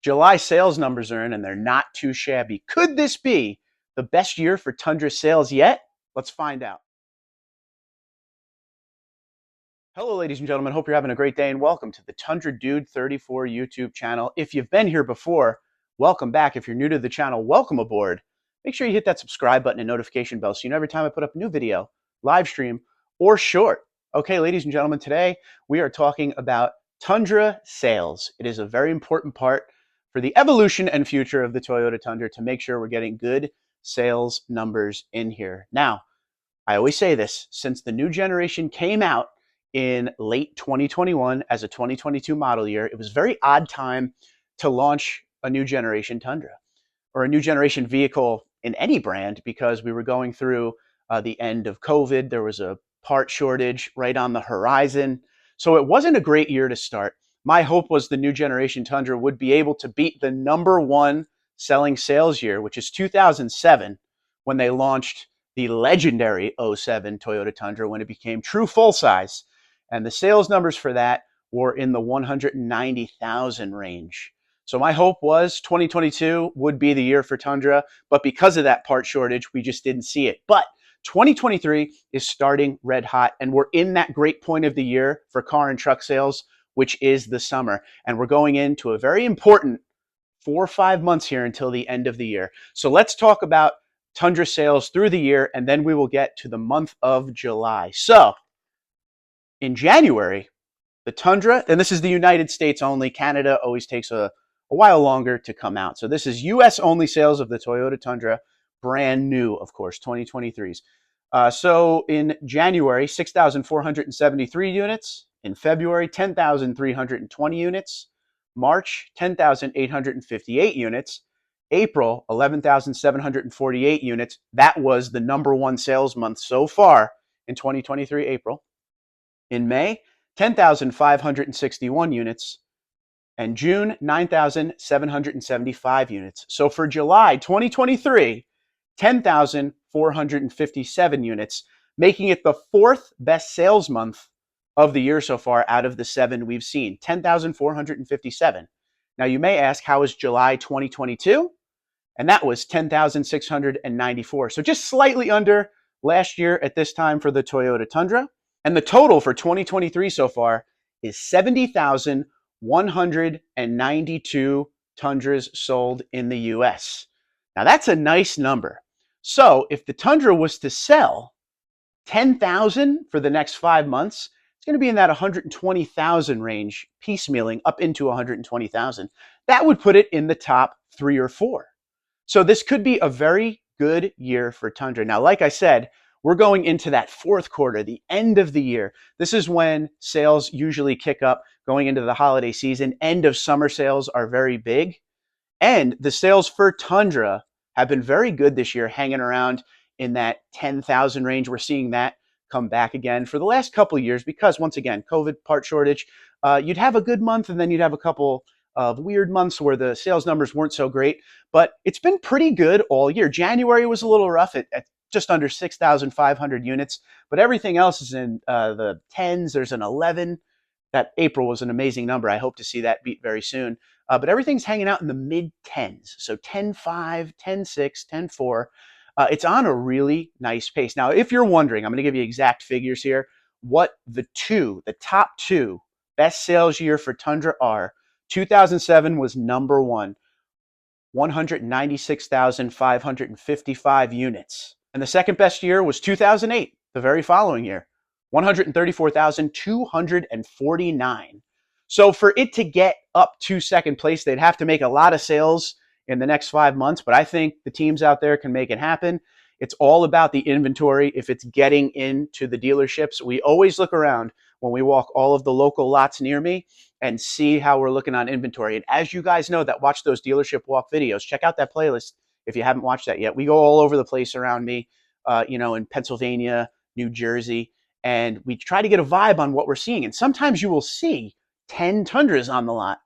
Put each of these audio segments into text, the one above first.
July sales numbers are in and they're not too shabby. Could this be the best year for Tundra sales yet? Let's find out. Hello, ladies and gentlemen. Hope you're having a great day and welcome to the Tundra Dude 34 YouTube channel. If you've been here before, welcome back. If you're new to the channel, welcome aboard. Make sure you hit that subscribe button and notification bell so you know every time I put up a new video, live stream, or short. Okay, ladies and gentlemen, today we are talking about Tundra sales. It is a very important part for the evolution and future of the Toyota Tundra to make sure we're getting good sales numbers in here. Now, I always say this, since the new generation came out in late 2021 as a 2022 model year, it was a very odd time to launch a new generation Tundra or a new generation vehicle in any brand because we were going through the end of COVID. There was a part shortage right on the horizon. So it wasn't a great year to start. My hope was the new generation Tundra would be able to beat the #1 selling sales year, which is 2007, when they launched the legendary '07 Toyota Tundra when it became true full size. And the sales numbers for that were in the 190,000 range. So my hope was 2022 would be the year for Tundra, but because of that part shortage, we just didn't see it. But 2023 is starting red hot, and we're in that great point of the year for car and truck sales, which is the summer. And we're going into a very important 4 or 5 months here until the end of the year. So let's talk about Tundra sales through the year, and then we will get to the month of July. So in January, the Tundra, and this is the United States only. Canada always takes a while longer to come out. So this is US only sales of the Toyota Tundra, brand new, of course, 2023s. So in January, 6,473 units. In February, 10,320 units. March, 10,858 units. April, 11,748 units. That was the #1 sales month so far in 2023, April. In May, 10,561 units. And June, 9,775 units. So for July 2023, 10,457 units, making it the 4th best sales month of the year so far out of the 7 we've seen, 10,457. Now you may ask, how is July 2022? And that was 10,694. So just slightly under last year at this time for the Toyota Tundra. And the total for 2023 so far is 70,192 Tundras sold in the US. Now that's a nice number. So if the Tundra was to sell 10,000 for the next 5 months, it's going to be in that 120,000 range, piecemealing up into 120,000. That would put it in the top 3 or 4. So this could be a very good year for Tundra. Now, like I said, we're going into that 4th quarter, the end of the year. This is when sales usually kick up going into the holiday season. End of summer sales are very big. And the sales for Tundra have been very good this year, hanging around in that 10,000 range. We're seeing that come back again for the last couple of years because, once again, COVID part shortage. You'd have a good month and then you'd have a couple of weird months where the sales numbers weren't so great. But it's been pretty good all year. January was a little rough at just under 6,500 units, but everything else is in the 10s. There's an 11. That April was an amazing number. I hope to see that beat very soon. But everything's hanging out in the mid-10s. So 10.5, 10.6, 10.4. It's on a really nice pace. Now, if you're wondering, I'm going to give you exact figures here, what the top 2 best sales year for Tundra are. 2007 was #1, 196,555 units. And the second best year was 2008, the very following year, 134,249. So for it to get up to second place, they'd have to make a lot of sales in the next 5 months, but I think the teams out there can make it happen. It's all about the inventory. If it's getting into the dealerships, we always look around when we walk all of the local lots near me and see how we're looking on inventory. And as you guys know that watch those dealership walk videos, check out that playlist if you haven't watched that yet. We go all over the place around me, in Pennsylvania, New Jersey, and we try to get a vibe on what we're seeing. And sometimes you will see 10 Tundras on the lot,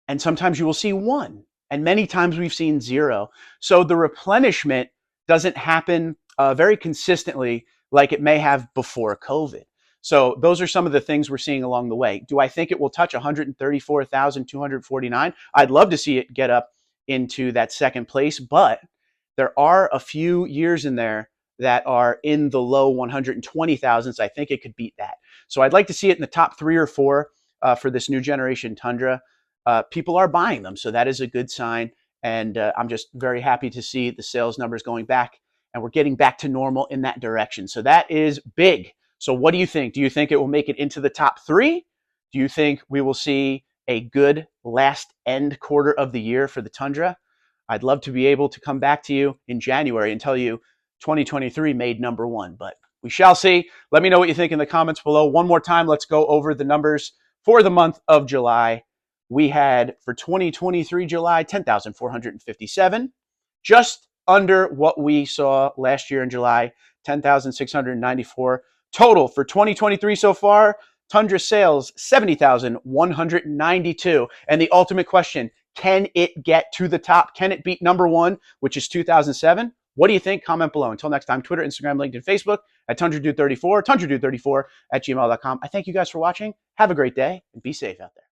and sometimes you will see 1. And many times we've seen 0. So the replenishment doesn't happen very consistently like it may have before COVID. So those are some of the things we're seeing along the way. Do I think it will touch 134,249? I'd love to see it get up into that second place, but there are a few years in there that are in the low 120,000s. I think it could beat that. So I'd like to see it in the top 3 or 4 for this new generation Tundra. People are buying them, so that is a good sign. And I'm just very happy to see the sales numbers going back, and we're getting back to normal in that direction. So that is big. So what do you think? Do you think it will make it into the top 3? Do you think we will see a good last end quarter of the year for the Tundra? I'd love to be able to come back to you in January and tell you 2023 made number 1, but we shall see. Let me know what you think in the comments below. One more time, let's go over the numbers for the month of July. We had for 2023 July 10,457, just under what we saw last year in July, 10,694. Total for 2023 so far, Tundra sales 70,192. And the ultimate question, can it get to the top? Can it beat number 1, which is 2007? What do you think? Comment below. Until next time, Twitter, Instagram, LinkedIn, Facebook at TundraDude34, TundraDude34 at gmail.com. I thank you guys for watching. Have a great day and be safe out there.